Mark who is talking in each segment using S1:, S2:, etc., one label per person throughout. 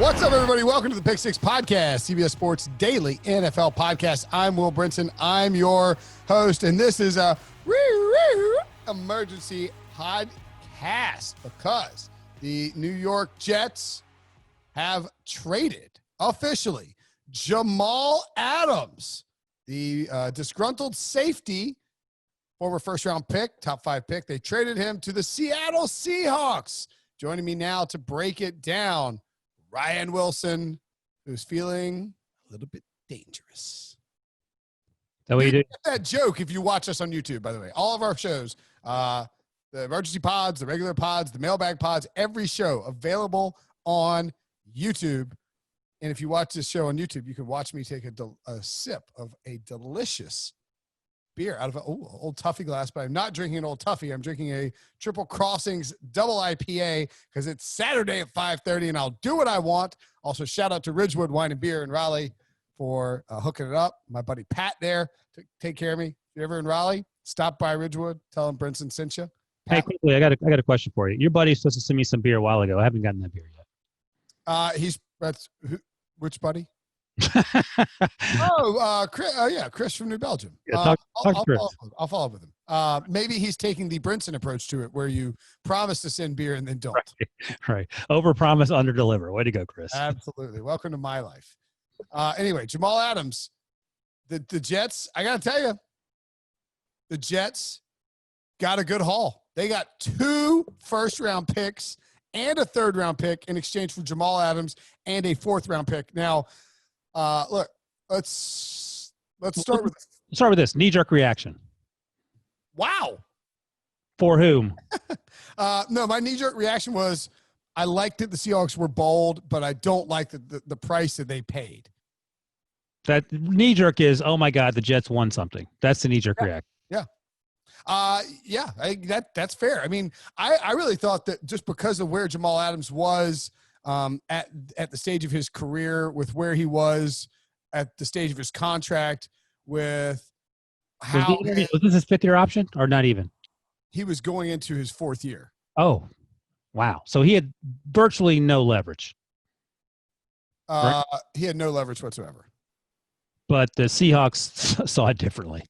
S1: What's up, everybody? Welcome to the Pick Six Podcast, CBS Sports Daily NFL Podcast. I'm Will Brinson. I'm your host, and this is a emergency podcast because the New York Jets have traded officially Jamal Adams, the disgruntled safety, former first-round pick, top 5 pick. They traded him to the Seattle Seahawks. Joining me now to break it down, Ryan Wilson, who's feeling a little bit dangerous.
S2: That way you do
S1: that joke if you watch us on YouTube, by the way. All of our shows, the emergency pods, the regular pods, the mailbag pods, every show available on YouTube. And if you watch this show on YouTube, you can watch me take a sip of a delicious beer out of an old Tuffy glass, but I'm not drinking an old Tuffy. I'm drinking a Triple Crossings double IPA because it's Saturday at 5:30 and I'll do what I want. Also, shout out to Ridgewood Wine and Beer in Raleigh for hooking it up. My buddy Pat there to take care of me. If you're ever in Raleigh, stop by Ridgewood. Tell him Brinson sent you. Pat.
S2: Hey, quickly, I got a question for you. Your buddy was supposed to send me some beer a while ago. I haven't gotten that beer yet.
S1: Which buddy? Chris from New Belgium.
S2: Yeah,
S1: I'll follow up with him. Maybe he's taking the Brinson approach to it, where you promise to send beer and then don't.
S2: Right. Over-promise, under-deliver. Way to go, Chris.
S1: Absolutely. Welcome to my life. Anyway, Jamal Adams, the Jets, I got to tell you, the Jets got a good haul. They got 2 first-round picks and a third-round pick in exchange for Jamal Adams and a 4th-round pick. Now, look, let's start with this.
S2: Start with this knee-jerk reaction.
S1: Wow.
S2: For whom?
S1: No, my knee-jerk reaction was I liked that the Seahawks were bold, but I don't like the price that they paid.
S2: That knee-jerk is, oh, my God, the Jets won something. That's the knee-jerk reaction.
S1: Yeah. That's fair. I mean, I really thought that just because of where Jamal Adams was at the stage of his career, with where he was at the stage of his contract, with how
S2: was this his 5th-year option or not even?
S1: He was going into his 4th year.
S2: Oh, wow. So he had virtually no leverage.
S1: Right? He had no leverage whatsoever. But
S2: the Seahawks saw it differently.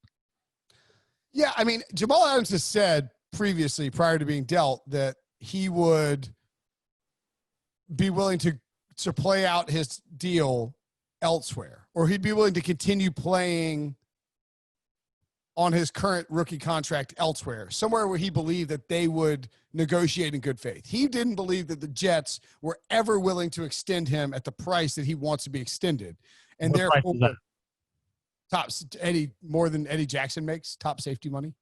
S1: Yeah, I mean, Jamal Adams has said previously, prior to being dealt, that he would be willing to play out his deal elsewhere, or he'd be willing to continue playing on his current rookie contract elsewhere, somewhere where he believed that they would negotiate in good faith. He didn't believe that the Jets were ever willing to extend him at the price that he wants to be extended. And therefore, more than Eddie Jackson makes, top safety money.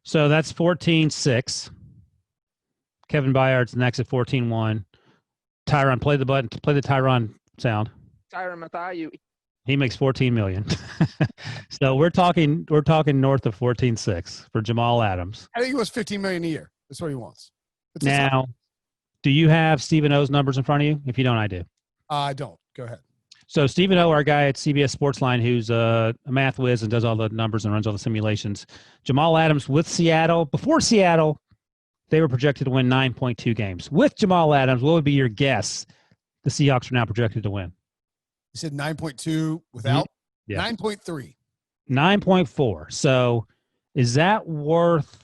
S2: So that's 14.6. Kevin Byard's next at 14.1. Tyron, play the Tyron sound.
S3: Tyron Mathieu.
S2: He makes $14 million. So we're talking north of 14.6 for Jamal Adams.
S1: I think he wants $15 million a year. That's what he wants.
S2: Now, do you have Stephen O's numbers in front of you? If you don't, I do.
S1: I don't. Go ahead.
S2: So Stephen O, our guy at CBS Sportsline, who's a math whiz and does all the numbers and runs all the simulations. Jamal Adams with Seattle. Before Seattle, they were projected to win 9.2 games. With Jamal Adams, what would be your guess the Seahawks are now projected to win?
S1: You said 9.2 without?
S2: Yeah.
S1: 9.3.
S2: 9.4. So is that worth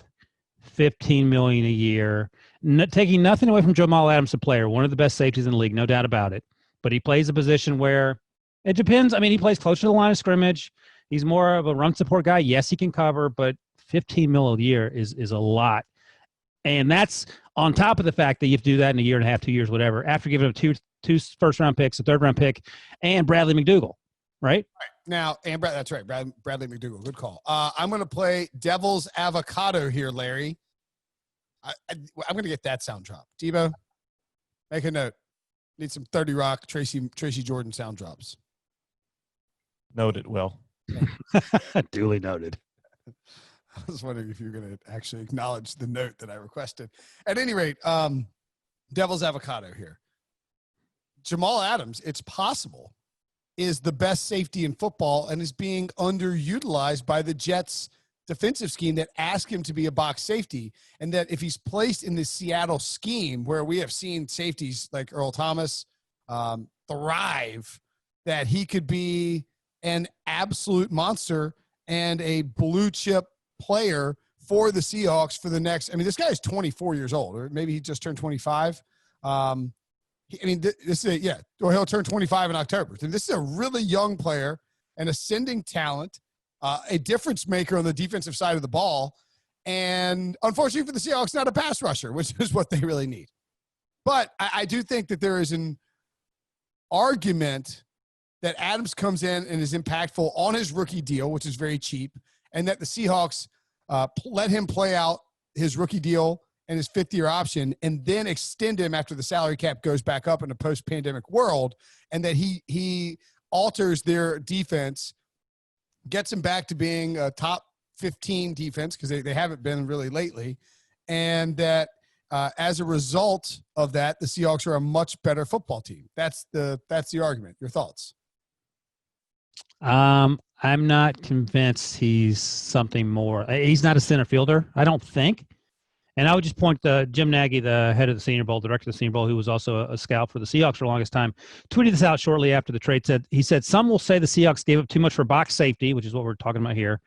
S2: $15 million a year? Taking nothing away from Jamal Adams, a player, one of the best safeties in the league, no doubt about it. But he plays a position where it depends. I mean, he plays closer to the line of scrimmage. He's more of a run support guy. Yes, he can cover, but $15 million a year is a lot. And that's on top of the fact that you have to do that in a year and a half, 2 years, whatever, after giving him two first-round picks, a third-round pick, and Bradley McDougall, right?
S1: Now, that's right, Bradley McDougall. Good call. I'm going to play devil's avocado here, Larry. I'm going to get that sound drop. Debo, make a note. Need some 30 Rock, Tracy Jordan sound drops.
S4: Noted, Will.
S2: Duly noted.
S1: I was wondering if you're going to actually acknowledge the note that I requested. At any rate, devil's avocado here. Jamal Adams, it's possible, is the best safety in football and is being underutilized by the Jets defensive scheme that ask him to be a box safety, and that if he's placed in the Seattle scheme where we have seen safeties like Earl Thomas thrive, that he could be an absolute monster and a blue chip player for the Seahawks for the next. I mean, this guy is 24 years old, or maybe he just turned 25. This is or he'll turn 25 in October. So this is a really young player, an ascending talent, a difference maker on the defensive side of the ball. And unfortunately for the Seahawks, not a pass rusher, which is what they really need. But I do think that there is an argument that Adams comes in and is impactful on his rookie deal, which is very cheap, and that the Seahawks let him play out his rookie deal and his fifth-year option and then extend him after the salary cap goes back up in a post-pandemic world, and that he alters their defense, gets him back to being a top 15 defense because they haven't been really lately, and that as a result of that, the Seahawks are a much better football team. That's the argument. Your thoughts?
S2: I'm not convinced he's something more. He's not a center fielder, I don't think. And I would just point to Jim Nagy, the head of the Senior Bowl, director of the Senior Bowl, who was also a scout for the Seahawks for the longest time, tweeted this out shortly after the trade. He said, some will say the Seahawks gave up too much for box safety, which is what we're talking about here.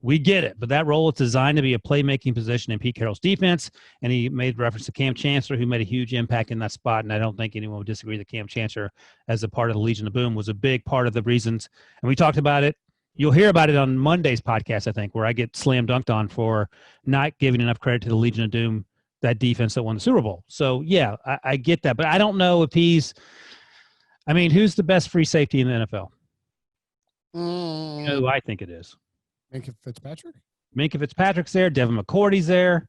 S2: We get it, but that role is designed to be a playmaking position in Pete Carroll's defense, and he made reference to Cam Chancellor, who made a huge impact in that spot, and I don't think anyone would disagree that Cam Chancellor, as a part of the Legion of Boom, was a big part of the reasons, and we talked about it. You'll hear about it on Monday's podcast, I think, where I get slam dunked on for not giving enough credit to the Legion of Doom, that defense that won the Super Bowl. So, yeah, I get that, but I don't know if who's the best free safety in the NFL? You know who I think it is.
S1: Minkah Fitzpatrick?
S2: Minkah Fitzpatrick's there. Devin McCourty's there.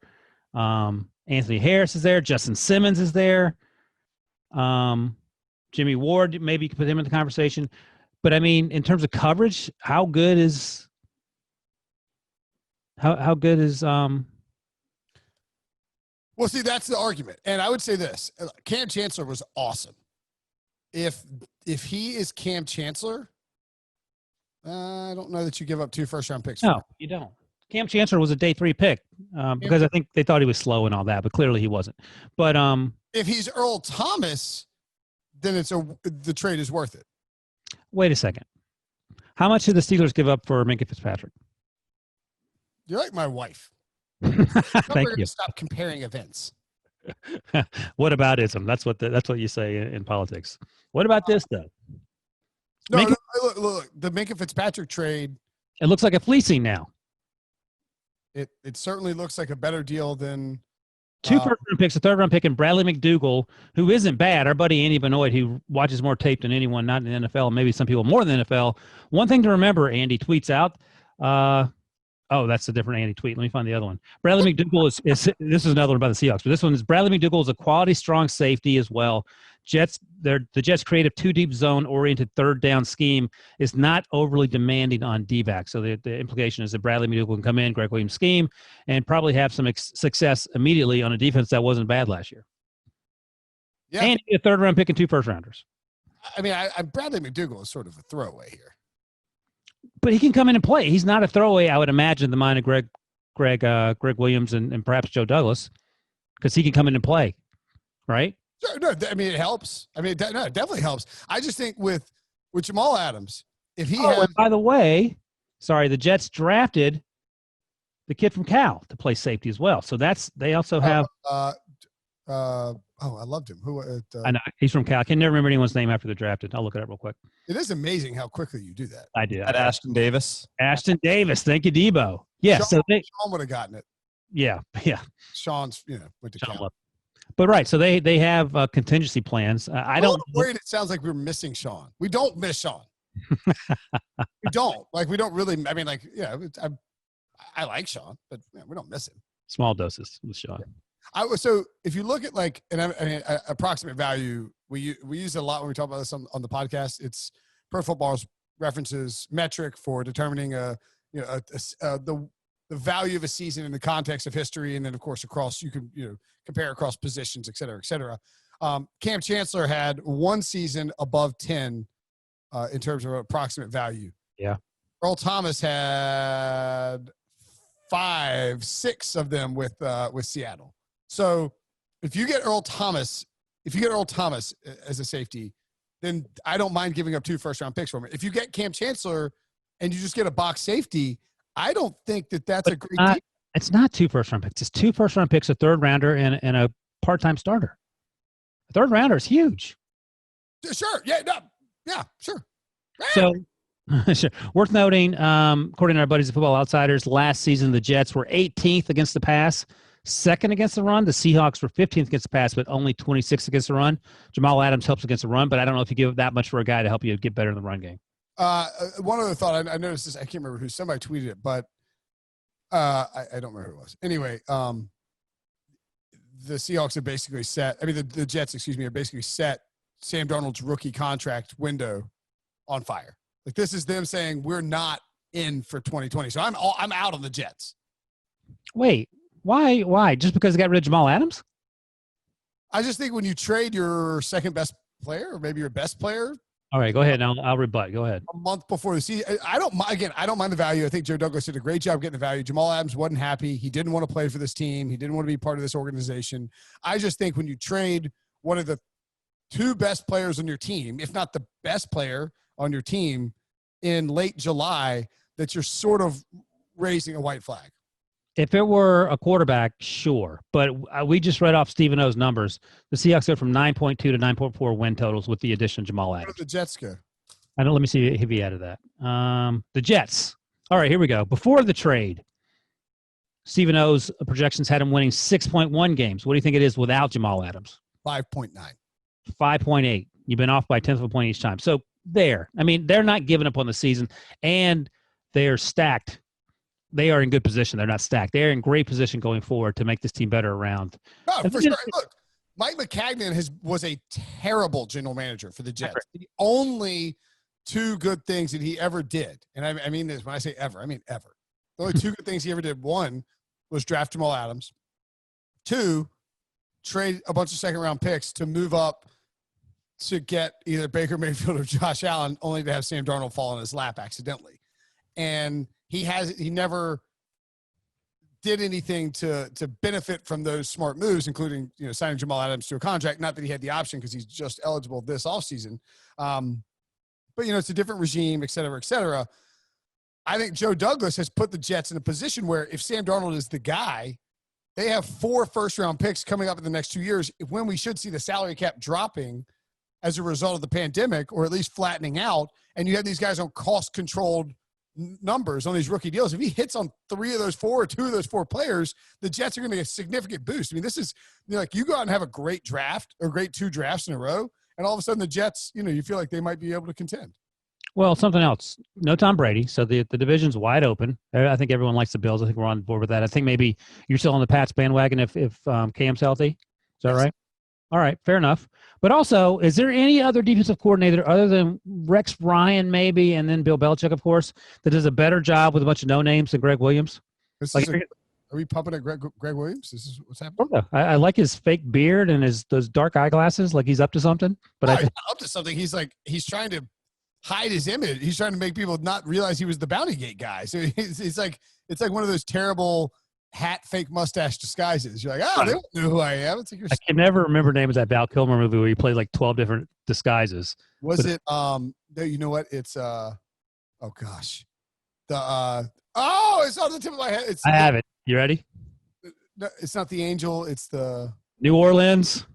S2: Anthony Harris is there. Justin Simmons is there. Jimmy Ward, maybe you could put him in the conversation. But, in terms of coverage, how good is
S1: Well, see, that's the argument. And I would say this. Cam Chancellor was awesome. If he is Cam Chancellor, I don't know that you give up 2 first-round picks.
S2: No, you don't. Cam Chancellor was a day 3 pick because I think they thought he was slow and all that, but clearly he wasn't. But
S1: if he's Earl Thomas, then the trade is worth it.
S2: Wait a second. How much did the Steelers give up for Minkah Fitzpatrick?
S1: You're like my wife.
S2: Thank you.
S1: Stop comparing events.
S2: What about ism? That's what you say in politics. What about this though?
S1: Look, the Minkah Fitzpatrick trade.
S2: It looks like a fleecing now.
S1: It certainly looks like a better deal than
S2: 2 first-round picks, a third-round pick, and Bradley McDougall, who isn't bad. Our buddy Andy Benoit, who watches more tape than anyone, not in the NFL, maybe some people more than the NFL. One thing to remember, Andy tweets out. That's a different Andy tweet. Let me find the other one. Bradley McDougall is this is another one by the Seahawks, but this one is Bradley McDougall is a quality, strong safety as well. The Jets' creative 2-deep zone-oriented third-down scheme is not overly demanding on D-back. So the implication is that Bradley McDougall can come in, Greg Williams' scheme, and probably have some success immediately on a defense that wasn't bad last year. Yeah. And a third-round pick and 2 first-rounders.
S1: Bradley McDougall is sort of a throwaway here.
S2: But he can come in and play. He's not a throwaway, I would imagine, in the mind of Greg Williams and perhaps Joe Douglas, because he can come in and play, right?
S1: Sure, no, it helps. It definitely helps. I just think with Jamal Adams, if he has.
S2: By the way, the Jets drafted the kid from Cal to play safety as well. So they also have.
S1: I loved him.
S2: I know he's from Cal. I can never remember anyone's name after they're drafted. I'll look it up real quick.
S1: It is amazing how quickly you do that.
S2: I do.
S4: Ashton Davis.
S2: Ashton Davis. Thank you, Debo. Yeah.
S1: Sean
S2: Sean
S1: would have gotten it.
S2: Yeah.
S1: Sean's, went to Cal.
S2: But right, so they have contingency plans. I'm
S1: worried. It sounds like we're missing Sean. We don't miss Sean. We don't. We don't really. I like Sean, but we don't miss him.
S2: Small doses with Sean.
S1: So if you look at approximate value, we use it a lot when we talk about this on the podcast. It's Pro Football's references metric for determining the value of a season in the context of history, and then of course across you can compare across positions, et cetera, et cetera. Cam Chancellor had 1 season above 10 in terms of approximate value.
S2: Yeah.
S1: Earl Thomas had 5, 6 of them with Seattle. So if you get Earl Thomas as a safety, then I don't mind giving up 2 first-round picks for him. If you get Cam Chancellor and you just get a box safety, I don't think that's a great deal.
S2: It's not 2 first-round picks. It's 2 first-round picks, a third-rounder, and a part-time starter. A third-rounder is huge.
S1: Sure. Yeah. No. Yeah. Sure.
S2: So, sure. Worth noting, according to our buddies at Football Outsiders, last season the Jets were 18th against the pass, 2nd against the run. The Seahawks were 15th against the pass, but only 26th against the run. Jamal Adams helps against the run, but I don't know if you give that much for a guy to help you get better in the run game.
S1: One other thought, I noticed this. I can't remember who. Somebody tweeted it, but I don't remember who it was. Anyway, the Seahawks have basically set. I mean, the Jets, excuse me, have basically set Sam Darnold's rookie contract window on fire. Like, this is them saying we're not in for 2020. So I'm out on the Jets.
S2: Wait, why? Just because they got rid of Jamal Adams?
S1: I just think when you trade your second best player or maybe your best player.
S2: All right, go ahead. And I'll rebut. Go ahead.
S1: A month before the season, I don't mind the value. I think Joe Douglas did a great job getting the value. Jamal Adams wasn't happy. He didn't want to play for this team. He didn't want to be part of this organization. I just think when you trade one of the 2 best players on your team, if not the best player on your team, in late July, that you're sort of raising a white flag.
S2: If it were a quarterback, sure. But we just read off Stephen O's numbers. The Seahawks go from 9.2 to 9.4 win totals with the addition of Jamal Adams.
S1: Where did the Jets go?
S2: Let me see if he added that. The Jets. All right, here we go. Before the trade, Stephen O's projections had him winning 6.1 games. What do you think it is without Jamal Adams?
S1: 5.9.
S2: 5.8. You've been off by 1/10 of a point each time. So there. I mean, they're not giving up on the season, and they are stacked. They are in good position. They're not stacked. They're in great position going forward to make this team better around.
S1: No, for sure. Look, Mike McCagnon was a terrible general manager for the Jets. The only 2 good things that he ever did, and I mean this when I say ever, I mean ever. The only 2 good things he ever did, 1 was draft Jamal Adams. 2, trade a bunch of second-round picks to move up to get either Baker Mayfield or Josh Allen, only to have Sam Darnold fall in his lap accidentally. And he never did anything to benefit from those smart moves, including, signing Jamal Adams to a contract. Not that he had the option because he's just eligible this offseason. But, it's a different regime, et cetera, et cetera. I think Joe Douglas has put the Jets in a position where if Sam Darnold is the guy, they have 4 first-round picks coming up in the next 2 years when we should see the salary cap dropping as a result of the pandemic, or at least flattening out, and you have these guys on cost-controlled numbers on these rookie deals. If he hits on 3 of those 4 or 2 of those 4 players, the Jets are going to get a significant boost. I mean, this is like you go out and have a great draft or great 2 drafts in a row, and all of a sudden the Jets, you feel like they might be able to contend.
S2: Well, something else. No Tom Brady, so the division's wide open. I think everyone likes the Bills. I think we're on board with that. I think maybe you're still on the Pats bandwagon if Cam's healthy. Is that right? All right, fair enough. But also, is there any other defensive coordinator other than Rex Ryan maybe, and then Bill Belichick, of course, that does a better job with a bunch of no-names than Greg Williams?
S1: Are we pumping at Greg Williams? This is what's happening?
S2: I like his fake beard and those dark eyeglasses, like he's up to something. But
S1: he's not up to something. He's trying to hide his image. He's trying to make people not realize he was the Bounty Gate guy. So it's like one of those terrible hat, fake mustache disguises. You're like, they don't know who I am. It's like I
S2: can never remember the name of that Val Kilmer movie where he played like 12 different disguises.
S1: Was it? You know what? It's oh gosh, it's on the tip of my head.
S2: I have it. You ready?
S1: No, it's not the Angel. It's the
S2: New Orleans.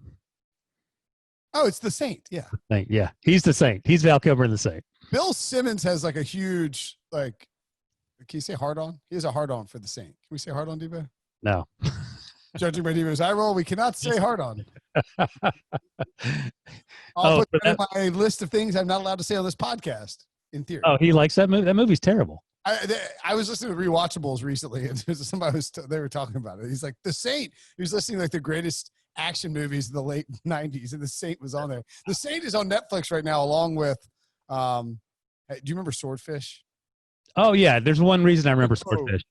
S1: Oh, it's the Saint. Yeah.
S2: Saint. Yeah. He's the Saint. He's Val Kilmer in the Saint.
S1: Bill Simmons has like a huge, can you say hard on? He has a hard on for the Saint. Can we say hard on, Debo?
S2: No.
S1: Judging by Debo's eye roll, we cannot say hard on. I'll put that in my list of things I'm not allowed to say on this podcast, in theory.
S2: Oh, he likes that movie? That movie's terrible.
S1: I was listening to Rewatchables recently, and somebody they were talking about it. He's like, The Saint. He was listening to like the greatest action movies of the late 90s, and The Saint was on there. The Saint is on Netflix right now, along with do you remember Swordfish?
S2: Oh yeah, there's one reason I remember Swordfish.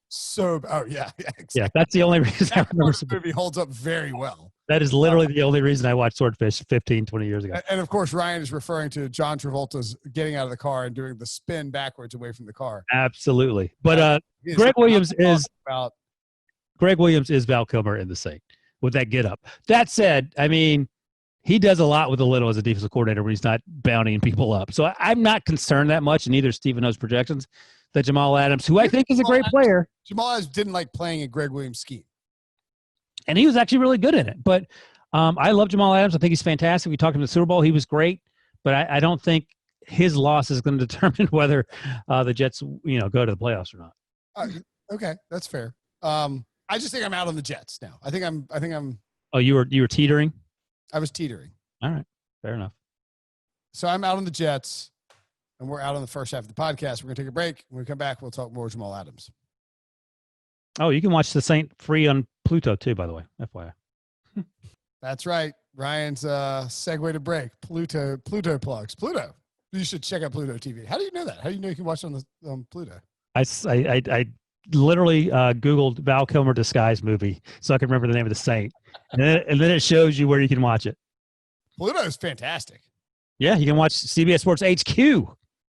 S1: Yeah, exactly.
S2: Yeah, that's the only reason I remember
S1: Swordfish. Movie holds up very well.
S2: That is literally the only reason I watched Swordfish 15, 20 years ago.
S1: And of course, Ryan is referring to John Travolta's getting out of the car and doing the spin backwards away from the car.
S2: Absolutely. But Greg Williams is Val Kilmer in the Saint with that get up. That said, I mean, he does a lot with a little as a defensive coordinator when he's not bountying people up. So I'm not concerned that much, and neither Stephen knows projections, that Jamal Adams, who I think is a great player.
S1: Jamal Adams didn't like playing a Greg Williams scheme.
S2: And he was actually really good in it. But I love Jamal Adams. I think he's fantastic. We talked to him in the Super Bowl. He was great. But I don't think his loss is going to determine whether the Jets, go to the playoffs or not.
S1: Okay, that's fair. I just think I'm out on the Jets now. I think I'm.
S2: Oh, you were teetering?
S1: I was teetering.
S2: All right, fair enough.
S1: So I'm out on the Jets, and we're out on the first half of the podcast. We're going to take a break. When we come back, we'll talk more Jamal Adams.
S2: Oh, you can watch the Saint free on Pluto too, by the way. FYI.
S1: That's right. Ryan's segue to break. Pluto plugs. Pluto. You should check out Pluto TV. How do you know that? How do you know you can watch it on Pluto?
S2: I literally Googled Val Kilmer disguise movie so I can remember the name of the Saint, and then it shows you where you can watch it.
S1: Pluto is fantastic.
S2: Yeah, you can watch CBS Sports HQ.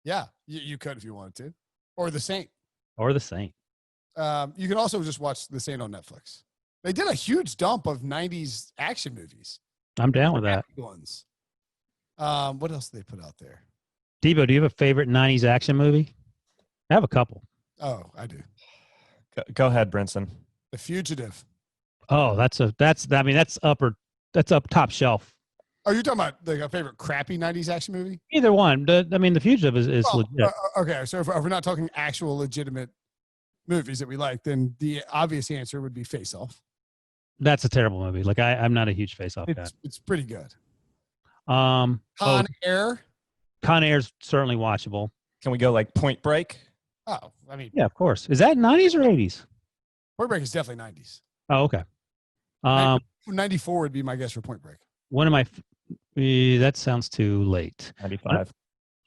S1: Yeah, you could if you wanted to, or the Saint.
S2: Or the Saint.
S1: You can also just watch the Saint on Netflix. They did a huge dump of '90s action movies.
S2: I'm down with that.
S1: Ones. What else did they put out there?
S2: Debo, do you have a favorite '90s action movie? I have a couple.
S1: Oh, I do.
S4: Go ahead, Brinson.
S1: The Fugitive.
S2: Oh, that's up top shelf.
S1: Oh, you're talking about a favorite crappy '90s action movie?
S2: Either one. The Fugitive is legit.
S1: Okay, so if we're not talking actual legitimate movies that we like, then the obvious answer would be Face Off.
S2: That's a terrible movie. Like I'm not a huge Face Off guy.
S1: It's pretty good.
S2: Con
S1: Air.
S2: Con Air's certainly watchable.
S4: Can we go like Point Break?
S1: Oh, I mean,
S2: Yeah, of course. Is that 90s or 80s?
S1: Point Break is definitely '90s.
S2: Oh, okay.
S1: 94 would be my guess for Point Break.
S2: One of my that sounds too late.
S4: 95.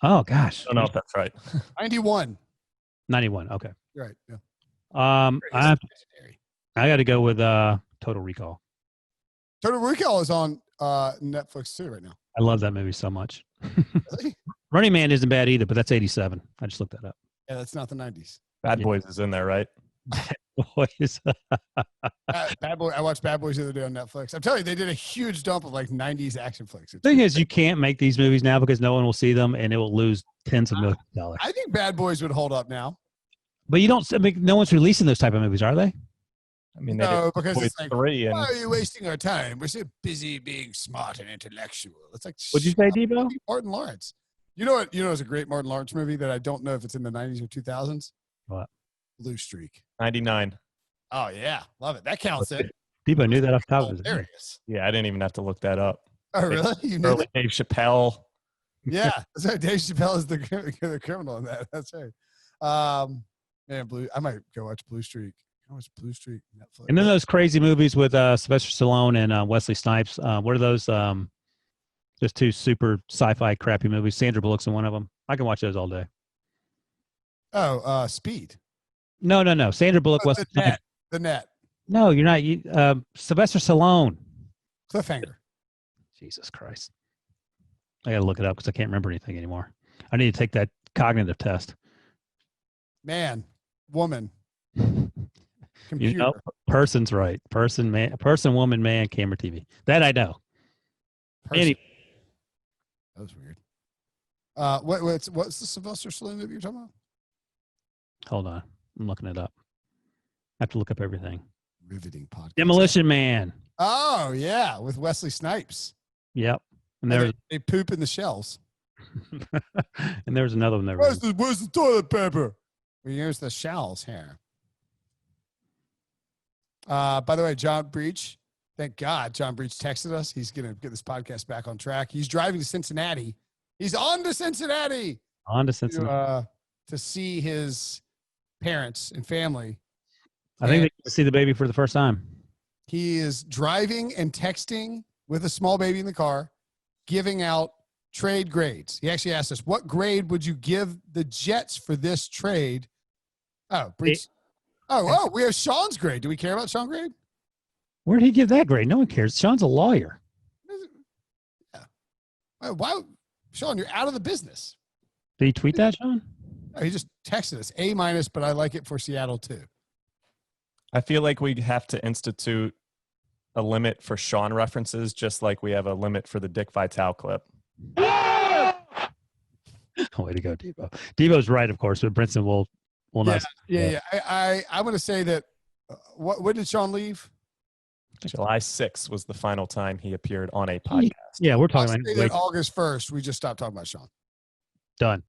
S2: Oh gosh.
S4: I don't know if that's right.
S1: 91.
S2: 91. Okay.
S1: You're right. Yeah.
S2: I got to go with Total Recall.
S1: Total Recall is on Netflix too right now.
S2: I love that movie so much.
S1: Really?
S2: Running Man isn't bad either, but that's 87. I just looked that up.
S1: Yeah, that's not the '90s.
S4: Bad Boys is in there, right?
S2: Boys.
S1: Bad Boy. I watched Bad Boys the other day on Netflix. I'm telling you, they did a huge dump of like '90s action flicks.
S2: The thing is, you can't make these movies now because no one will see them, and it will lose tens of millions of dollars.
S1: I think Bad Boys would hold up now.
S2: But you don't. I mean, no one's releasing those type of movies, are they?
S4: I mean, they
S1: No,
S4: did
S1: because
S4: Boys
S1: it's like,
S4: 3 and
S1: why are you wasting our time? We're so busy being smart and intellectual. It's like,
S2: What'd you say, Debo?
S1: Martin Lawrence. You know what? You know, it's a great Martin Lawrence movie that I don't know if it's in the '90s or 2000s.
S2: What?
S1: Blue Streak.
S4: 99.
S1: Oh yeah, love it. That counts. It.
S2: Debo knew that off the top of his head.
S1: Hilarious.
S4: Yeah, I didn't even have to look that up.
S1: Oh really? You knew
S4: Early
S1: that?
S4: Dave Chappelle.
S1: Yeah, that's right. Dave Chappelle is the criminal in that. That's right. Man, I might go watch Blue Streak. I watch Blue Streak Netflix.
S2: And then those crazy movies with Sylvester Stallone and Wesley Snipes. What are those? Just two super sci-fi crappy movies. Sandra Bullock's in one of them. I can watch those all day.
S1: Oh, Speed.
S2: No. Sandra Bullock, Wesley Snipes.
S1: The Net.
S2: No, you're not. Sylvester Stallone.
S1: Cliffhanger.
S2: Jesus Christ. I got to look it up because I can't remember anything anymore. I need to take that cognitive test.
S1: Man, woman, computer.
S2: Person's right. Person, man, person, woman, man, camera, TV. That I know.
S1: Person. That was weird. What's the Sylvester Stallone movie you're talking about?
S2: Hold on. I'm looking it up. I have to look up everything.
S1: Riveting podcast.
S2: Demolition Man.
S1: Oh, yeah, with Wesley Snipes.
S2: Yep. And there's
S1: they poop in the shells.
S2: and there's another one there.
S1: Where's the toilet paper? We use the shells here. By the way, John Breach, thank God John Breach texted us. He's going to get this podcast back on track. He's driving to Cincinnati. He's on to Cincinnati. To see his parents and family.
S2: I think they get to see the baby for the first time.
S1: He is driving and texting with a small baby in the car, giving out trade grades. He actually asked us, what grade would you give the Jets for this trade? Oh, Breach. We have Sean's grade. Do we care about Sean's grade?
S2: Where did he give that grade? No one cares. Sean's a lawyer.
S1: Yeah. Why, Sean, you're out of the business.
S2: Did he tweet that, Sean?
S1: No, he just texted us A-, but I like it for Seattle too.
S4: I feel like we have to institute a limit for Sean references, just like we have a limit for the Dick Vitale clip.
S2: Way to go, Debo. Debo's right, of course, but Brinson will not.
S1: Yeah. I'm going to say that. When did Sean leave?
S4: July 6th was the final time he appeared on a podcast.
S2: Yeah, we're talking
S1: I'll say
S2: about
S1: that August 1st. We just stopped talking about Sean.
S2: done.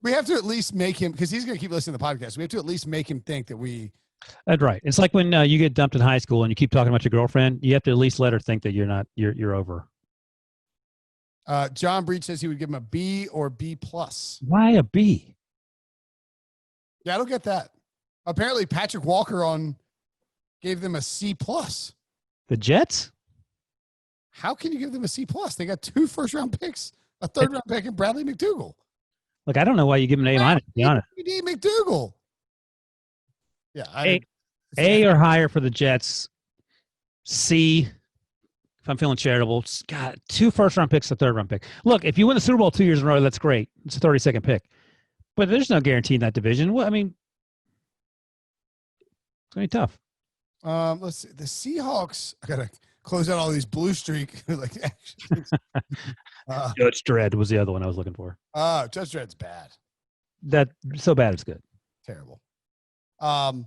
S1: We have to at least make him, because he's going to keep listening to the podcast. We have to at least make him think that we.
S2: That's right. It's like when you get dumped in high school and you keep talking about your girlfriend. You have to at least let her think that you're over.
S1: John Breach says he would give him a B or B plus.
S2: Why a B?
S1: Yeah, I don't get that. Apparently, Patrick Walker gave them a C plus.
S2: The Jets?
S1: How can you give them a C plus? They got 2 first-round picks, a third-round pick, and Bradley McDougall.
S2: Look, I don't know why you give him an A minus, to be honest.
S1: You need McDougall. Yeah,
S2: A or higher for the Jets. C, if I'm feeling charitable. God, 2 first-round picks, a third-round pick. Look, if you win the Super Bowl 2 years in a row, that's great. It's a 32nd pick. But there's no guarantee in that division. Well, I mean, it's going to be tough.
S1: Let's see. The Seahawks, I got to close out all these blue streak.
S2: Judge Dredd was the other one I was looking for.
S1: Judge Dredd's bad.
S2: That so bad it's good.
S1: Terrible. So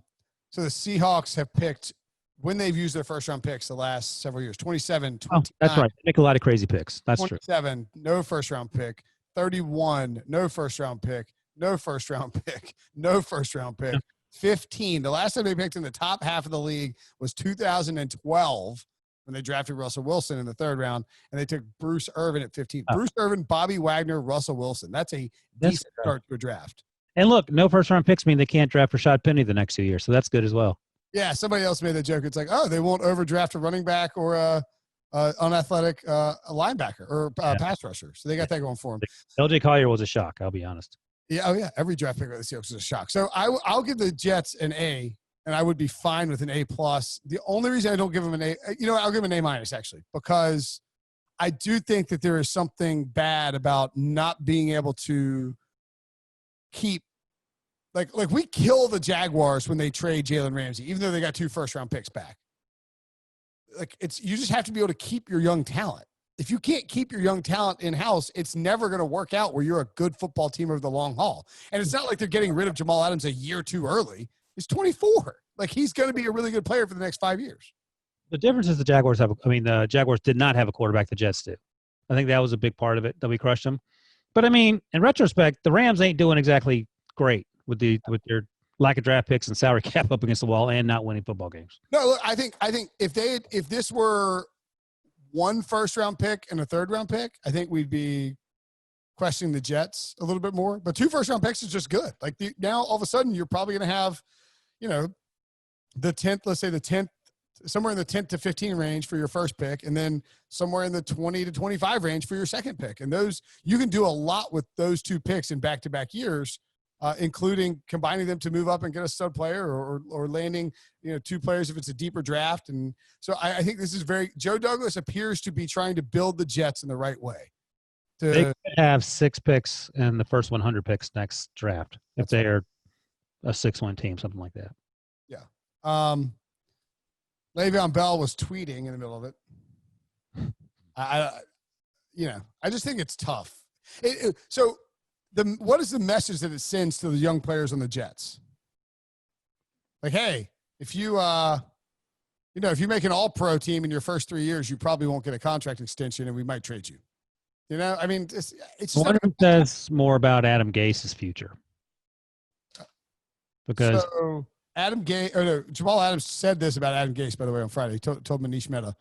S1: the Seahawks have picked, when they've used their first-round picks the last several years, 27, 29.
S2: That's right. They make a lot of crazy picks. That's
S1: 27,
S2: true.
S1: no first-round pick. 31, no first-round pick. No first-round pick. No first-round pick. 15. The last time they picked in the top half of the league was 2012 when they drafted Russell Wilson in the 3rd round, and they took Bruce Irvin at 15. Bruce Irvin, Bobby Wagner, Russell Wilson. That's a decent start to a draft.
S2: And look, no first-round picks mean they can't draft Rashad Penny the next 2 years, so that's good as well.
S1: Yeah, somebody else made the joke. It's like, they won't overdraft a running back or a unathletic a linebacker or pass rusher. So they got that going for them.
S2: LJ Collier was a shock, I'll be honest.
S1: Yeah, oh yeah. Every draft pick of the Seahawks is a shock. So I'll give the Jets an A, and I would be fine with an A plus. The only reason I don't give them an A, I'll give them an A minus actually, because I do think that there is something bad about not being able to keep, like we kill the Jaguars when they trade Jalen Ramsey, even though they got 2 first-round picks back. Like you just have to be able to keep your young talent. If you can't keep your young talent in-house, it's never going to work out where you're a good football team over the long haul. And it's not like they're getting rid of Jamal Adams a year too early. He's 24. Like, he's going to be a really good player for the next 5 years.
S2: The difference is the Jaguars did not have a quarterback. The Jets do. I think that was a big part of it, that we crushed them. But, I mean, in retrospect, the Rams ain't doing exactly great with their lack of draft picks and salary cap up against the wall and not winning football games.
S1: No, look, I think if this were 1 first-round pick and a 3rd-round pick, I think we'd be questioning the Jets a little bit more. But 2 first-round picks is just good. Like, now all of a sudden you're probably going to have, the 10th, let's say the 10th, somewhere in the 10th to 15 range for your first pick, and then somewhere in the 20 to 25 range for your second pick. And those, you can do a lot with those 2 picks in back-to-back years, including combining them to move up and get a stud player or landing, 2 players if it's a deeper draft. And so I think this is Joe Douglas appears to be trying to build the Jets in the right way.
S2: They could have 6 picks and the first 100 picks next draft if they are a 6-1 team, something like that.
S1: Yeah. Le'Veon Bell was tweeting in the middle of it. I just think it's tough. So what is the message that it sends to the young players on the Jets? Like, hey, if you, if you make an all-pro team in your first 3 years, you probably won't get a contract extension and we might trade you. I mean, it's
S2: what if it says more about Adam Gase's future? Because
S1: Jamal Adams said this about Adam Gase, by the way, on Friday. He told Manish Mehta,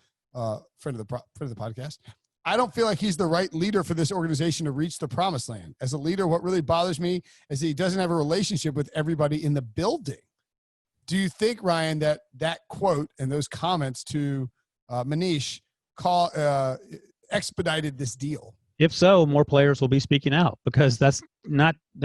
S1: friend of the podcast. I don't feel like he's the right leader for this organization to reach the promised land. As a leader, what really bothers me is that he doesn't have a relationship with everybody in the building. Do you think, Ryan, that quote and those comments to Manish expedited this deal?
S2: If so, more players will be speaking out, because that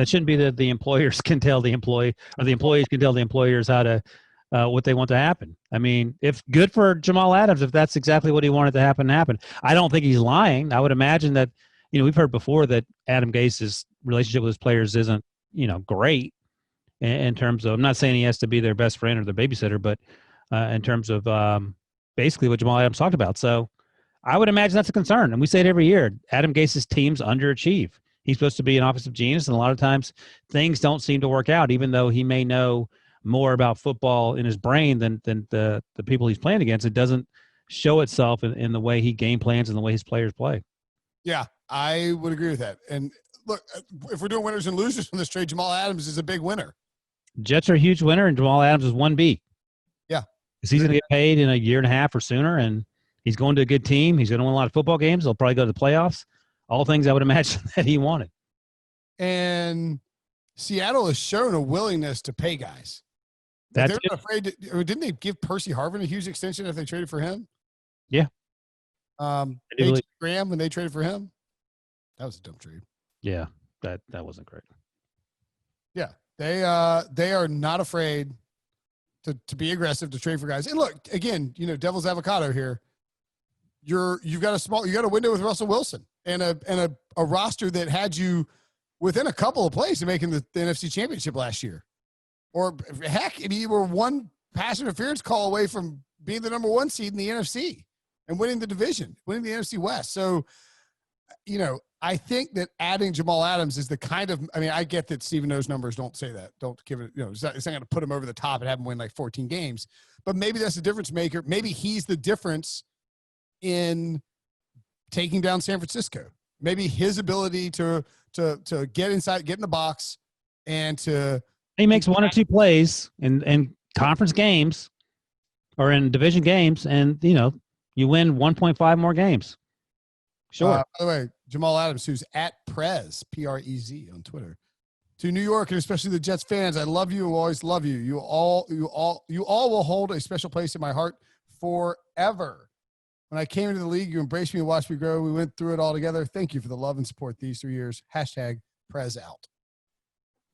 S2: shouldn't be that the employers can tell the employee or the employees can tell the employers how to what they want to happen. I mean, if good for Jamal Adams, if that's exactly what he wanted to happen. I don't think he's lying. I would imagine that, we've heard before that Adam Gase's relationship with his players isn't, great in terms of, I'm not saying he has to be their best friend or their babysitter, but in terms of, basically what Jamal Adams talked about. So I would imagine that's a concern. And we say it every year. Adam Gase's teams underachieve. He's supposed to be an offensive genius, and a lot of times things don't seem to work out, even though he may know more about football in his brain than the people he's playing against. It doesn't show itself in the way he game plans and the way his players play.
S1: Yeah, I would agree with that. And look, if we're doing winners and losers from this trade, Jamal Adams is a big winner.
S2: Jets are a huge winner, and Jamal Adams is 1B.
S1: Yeah.
S2: Because he's going to get paid in a year and a half or sooner, and he's going to a good team. He's going to win a lot of football games. They'll probably go to the playoffs. All things I would imagine that he wanted.
S1: And Seattle has shown a willingness to pay guys. They're not afraid to, or didn't they give Percy Harvin a huge extension if they traded for him?
S2: Yeah.
S1: AJ Graham, when they traded for him, that was a dumb trade.
S2: Yeah, that wasn't great.
S1: Yeah, they are not afraid to be aggressive, to trade for guys. And look, again, devil's avocado here. You've got a window with Russell Wilson and a roster that had you within a couple of plays to making the NFC Championship last year. Or heck, you were one pass interference call away from being the number 1 seed in the NFC and winning the division, winning the NFC West. So, I think that adding Jamal Adams is the kind of, I get that Stephen O's numbers don't say that. Don't give it, it's not going to put him over the top and have him win like 14 games. But maybe that's the difference maker. Maybe he's the difference in taking down San Francisco. Maybe his ability to get inside, get in the box, and
S2: he makes 1 or 2 plays in conference games or in division games, and you win 1.5 more games. Sure.
S1: By the way, Jamal Adams, who's at Prez, Prez on Twitter, to New York and especially the Jets fans, I love you. Will always love you. You all will hold a special place in my heart forever. When I came into the league, you embraced me and watched me grow. We went through it all together. Thank you for the love and support these 3 years. #Prez out.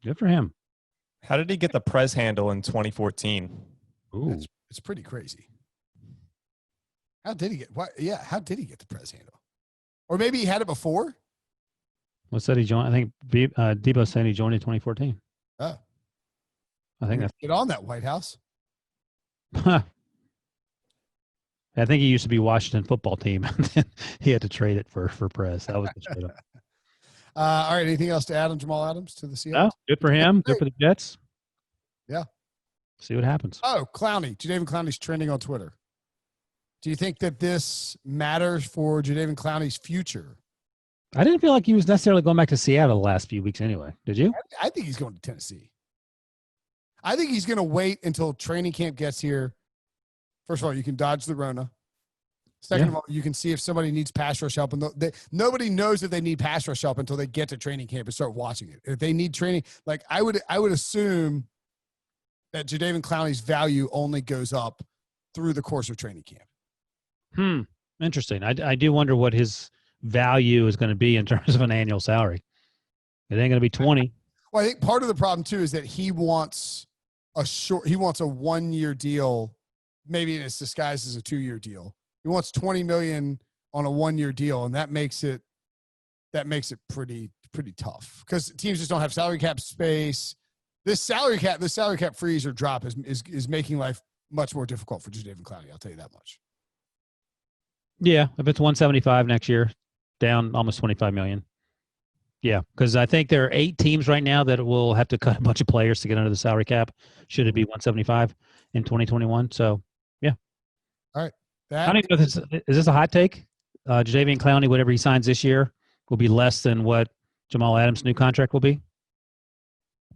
S2: Good for him.
S4: How did he get the Prez handle in 2014?
S2: Ooh.
S1: It's pretty crazy. How did he get? How did he get the Prez handle? Or maybe he had it before.
S2: What said he joined? I think Debo said he joined in 2014.
S1: Oh,
S2: I think that's.
S1: Get on that, White House.
S2: I think he used to be Washington football team. He had to trade it for Prez. That was the trade up.
S1: All right. Anything else to add on Jamal Adams to the Seahawks?
S2: No, good for him. Good for the Jets.
S1: Yeah.
S2: See what happens.
S1: Oh, Clowney. Jadeveon Clowney's trending on Twitter. Do you think that this matters for Jadeveon Clowney's future?
S2: I didn't feel like he was necessarily going back to Seattle the last few weeks anyway. Did you?
S1: I think he's going to Tennessee. I think he's going to wait until training camp gets here. First of all, you can dodge the Rona. Second of all, you can see if somebody needs pass rush help. And nobody knows that they need pass rush help until they get to training camp and start watching it. If they need training, like I would assume that Jadeveon Clowney's value only goes up through the course of training camp.
S2: Interesting. I do wonder what his value is going to be in terms of an annual salary. It ain't going to be 20.
S1: Well, I think part of the problem too is that he wants a 1-year deal. Maybe it's disguised as a 2-year deal. He wants $20 million on a 1-year deal, and that makes it pretty tough because teams just don't have salary cap space. This salary cap freeze or drop is making life much more difficult for Jadeveon Clowney. I'll tell you that much.
S2: Yeah, if it's 175 next year, down almost 25 million. Yeah, because I think there are 8 teams right now that will have to cut a bunch of players to get under the salary cap. Should it be 175 in 2021? So, yeah.
S1: All right.
S2: I don't even know if is this a hot take? Jadeveon Clowney, whatever he signs this year, will be less than what Jamal Adams' new contract will be.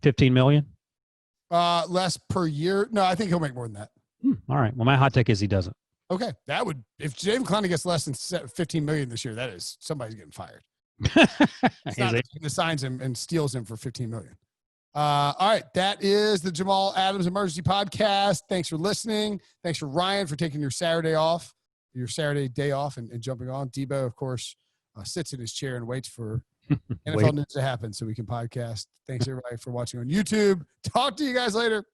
S2: 15 million.
S1: Less per year. No, I think he'll make more than that.
S2: All right. Well, my hot take is he doesn't.
S1: Okay, that would if Jadeveon Clowney gets less than $15 million this year, that is somebody's getting fired. It's not that he signs him and steals him for $15 million. All right, that is the Jamal Adams Emergency Podcast. Thanks for listening. Thanks for Ryan for taking your Saturday day off and jumping on. Debo, of course, sits in his chair and waits for NFL news to happen so we can podcast. Thanks everybody for watching on YouTube. Talk to you guys later.